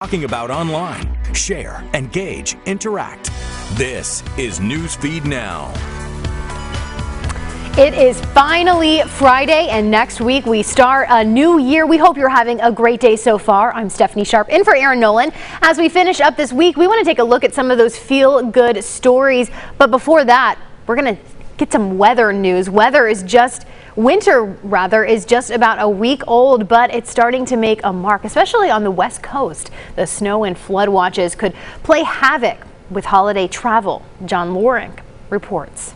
Talking about online. Share, engage, interact. This is Newsfeed Now. It is finally Friday, and next week we start a new year. We hope you're having a great day so far. I'm Stephanie Sharp, in for Aaron Nolan. As we finish up this week, we want to take a look at some of those feel-good stories. But before that, we're going to get some weather news. Winter is just about a week old, but it's starting to make a mark, especially on the West Coast. The snow and flood watches could play havoc with holiday travel. John Loring reports.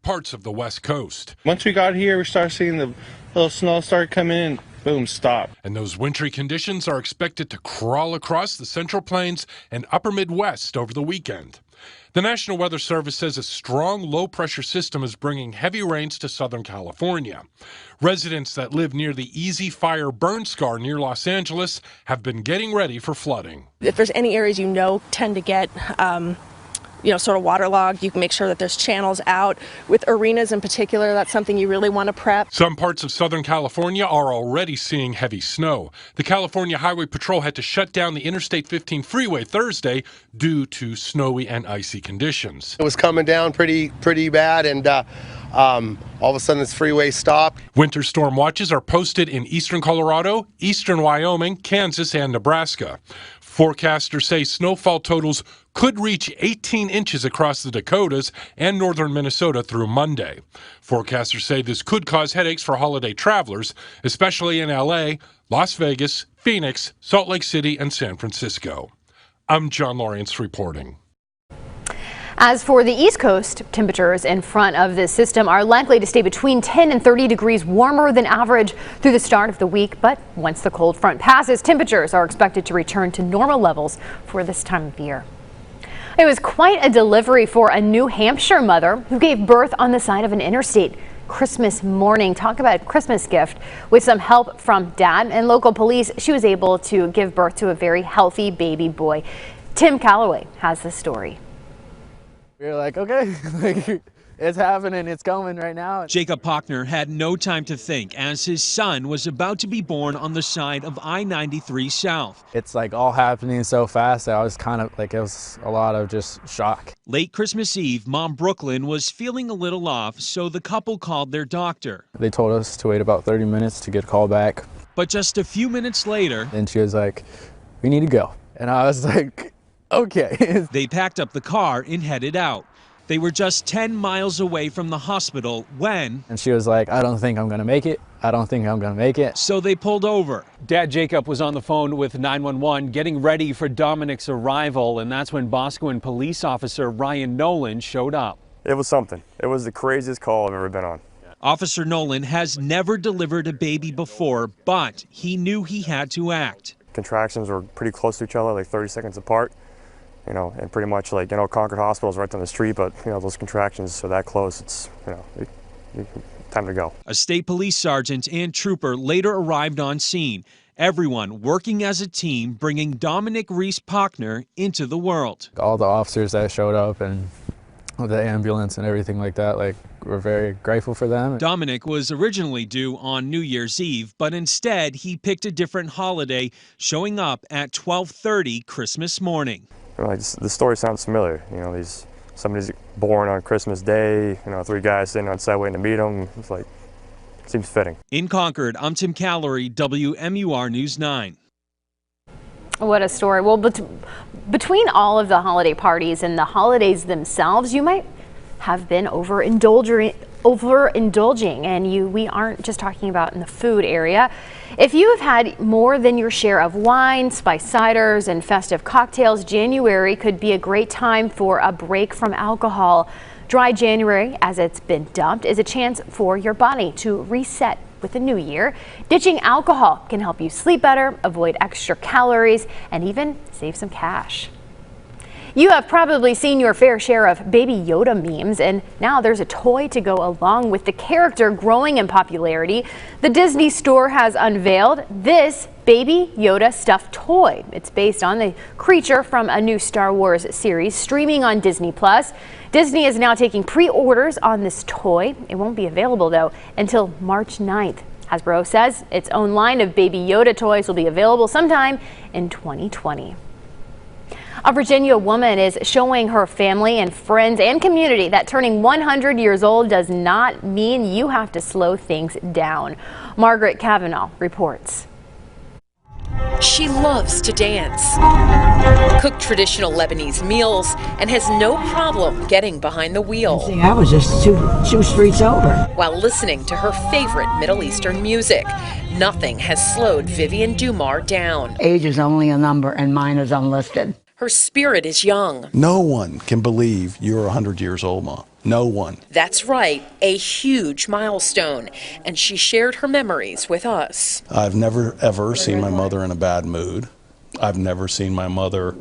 Parts of the West Coast. Once we got here, we started seeing the little snow start coming in. Boom, stop. And those wintry conditions are expected to crawl across the Central Plains and upper Midwest over the weekend. The National Weather Service says a strong low-pressure system is bringing heavy rains to Southern California. Residents that live near the Easy Fire burn scar near Los Angeles have been getting ready for flooding. If there's any areas tend to get sort of waterlogged, you can make sure that there's channels out. With arenas in particular, that's something you really want to prep. Some parts of Southern California are already seeing heavy snow. The California Highway Patrol had to shut down the Interstate 15 freeway Thursday due to snowy and icy conditions. It was coming down pretty bad, and all of a sudden this freeway stopped. Winter storm watches are posted in eastern Colorado, eastern Wyoming, Kansas, and Nebraska. Forecasters say snowfall totals could reach 18 inches across the Dakotas and northern Minnesota through Monday. Forecasters say this could cause headaches for holiday travelers, especially in LA, Las Vegas, Phoenix, Salt Lake City, and San Francisco. I'm John Lawrence reporting. As for the East Coast, temperatures in front of this system are likely to stay between 10 and 30 degrees warmer than average through the start of the week. But once the cold front passes, temperatures are expected to return to normal levels for this time of year. It was quite a delivery for a New Hampshire mother who gave birth on the side of an interstate Christmas morning. Talk about a Christmas gift. With some help from dad and local police, she was able to give birth to a very healthy baby boy. Tim Calloway has the story. We were like, okay, it's happening, it's coming right now. Jacob Pochner had no time to think as his son was about to be born on the side of I-93 South. It's like all happening so fast. I was kind of like, it was a lot of just shock. Late Christmas Eve, Mom Brooklyn was feeling a little off, so the couple called their doctor. They told us to wait about 30 minutes to get a call back. But just a few minutes later, and she was like, we need to go. And I was like, okay. They packed up the car and headed out. They were just 10 miles away from the hospital when... And she was like, I don't think I'm going to make it. I don't think I'm going to make it. So they pulled over. Dad Jacob was on the phone with 911 getting ready for Dominic's arrival, and that's when Boscawen police officer Ryan Nolan showed up. It was something. It was the craziest call I've ever been on. Officer Nolan has never delivered a baby before, but he knew he had to act. Contractions were pretty close to each other, like 30 seconds apart. And pretty much like, Concord Hospital's right down the street, but, those contractions are that close, it's, time to go. A state police sergeant and trooper later arrived on scene. Everyone working as a team, bringing Dominic Reese Pochner into the world. All the officers that showed up and the ambulance and everything like that, we're very grateful for them. Dominic was originally due on New Year's Eve, but instead he picked a different holiday, showing up at 12:30 Christmas morning. The story sounds familiar. Somebody's born on Christmas Day. 3 guys sitting on site waiting to meet them. It's like, it seems fitting. In Concord, I'm Tim Calloway, WMUR News 9. What a story. Well, between all of the holiday parties and the holidays themselves, you might have been overindulging, and we aren't just talking about in the food area. If you have had more than your share of wine, spiced ciders, and festive cocktails, January could be a great time for a break from alcohol. Dry January, as it's been dubbed, is a chance for your body to reset with the new year. Ditching alcohol can help you sleep better, avoid extra calories, and even save some cash. You have probably seen your fair share of Baby Yoda memes, and now there's a toy to go along with the character growing in popularity. The Disney Store has unveiled this Baby Yoda stuffed toy. It's based on the creature from a new Star Wars series streaming on Disney+. Disney is now taking pre-orders on this toy. It won't be available, though, until March 9th. Hasbro says its own line of Baby Yoda toys will be available sometime in 2020. A Virginia woman is showing her family and friends and community that turning 100 years old does not mean you have to slow things down. Margaret Kavanaugh reports. She loves to dance, cook traditional Lebanese meals, and has no problem getting behind the wheel. I was just two streets over. While listening to her favorite Middle Eastern music, nothing has slowed Vivian Dumar down. Age is only a number, and mine is unlisted. Her spirit is young. No one can believe you're 100 years old, Ma. No one. That's right, a huge milestone, and she shared her memories with us. I've never, ever seen my mother in a bad mood. I've never seen my mother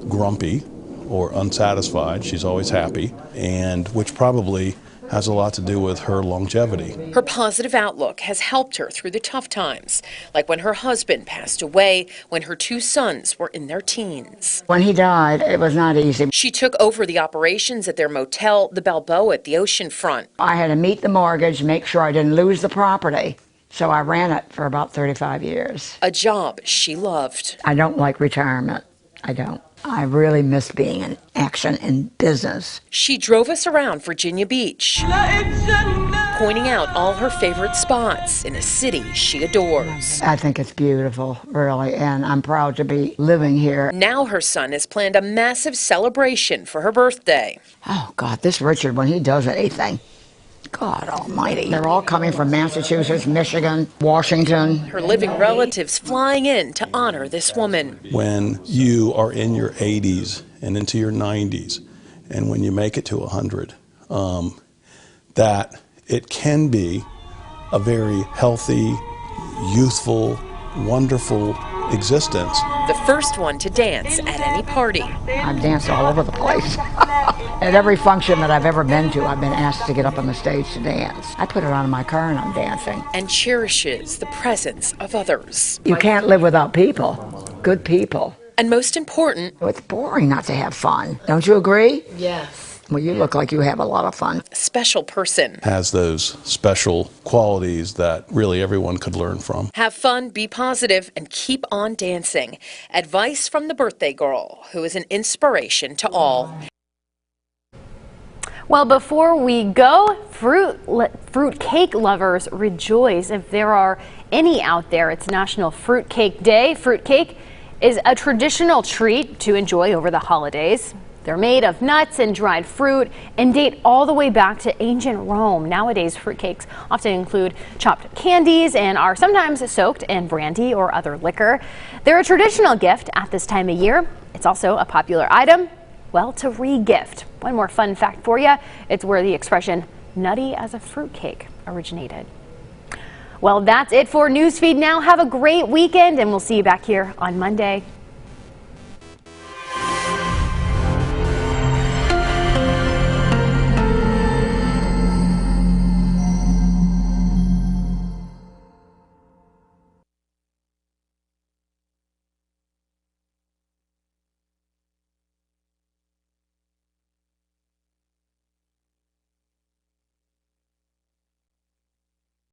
grumpy or unsatisfied. She's always happy, and which probably has a lot to do with her longevity. Her positive outlook has helped her through the tough times, like when her husband passed away when her two sons were in their teens. When he died, it was not easy. She took over the operations at their motel, the Balboa at the oceanfront. I had to meet the mortgage, make sure I didn't lose the property. So I ran it for about 35 years. A job she loved. I don't like retirement. I don't. I really miss being in action in business. She drove us around Virginia Beach, pointing out all her favorite spots in a city she adores. I think it's beautiful, really, and I'm proud to be living here. Now her son has planned a massive celebration for her birthday. Oh, God, this Richard, when he does anything, God almighty. They're all coming from Massachusetts, Michigan, Washington. Her living relatives flying in to honor this woman. When you are in your 80s and into your 90s, and when you make it to 100, that it can be a very healthy, youthful, wonderful existence. The first one to dance at any party. I've danced all over the place. At every function that I've ever been to, I've been asked to get up on the stage to dance. I put it on in my car and I'm dancing. And cherishes the presence of others. You can't live without people, good people. And most important, it's boring not to have fun. Don't you agree? Yes. Well, you look like you have a lot of fun. Special person. Has those special qualities that really everyone could learn from. Have fun, be positive, and keep on dancing. Advice from the birthday girl, who is an inspiration to all. Well, before we go, fruitcake lovers rejoice. If there are any out there, it's National Fruitcake Day. Fruitcake is a traditional treat to enjoy over the holidays. They're made of nuts and dried fruit and date all the way back to ancient Rome. Nowadays, fruitcakes often include chopped candies and are sometimes soaked in brandy or other liquor. They're a traditional gift at this time of year. It's also a popular item, well, to re-gift. One more fun fact for you, it's where the expression nutty as a fruitcake originated. Well, that's it for Newsfeed Now. Have a great weekend, and we'll see you back here on Monday.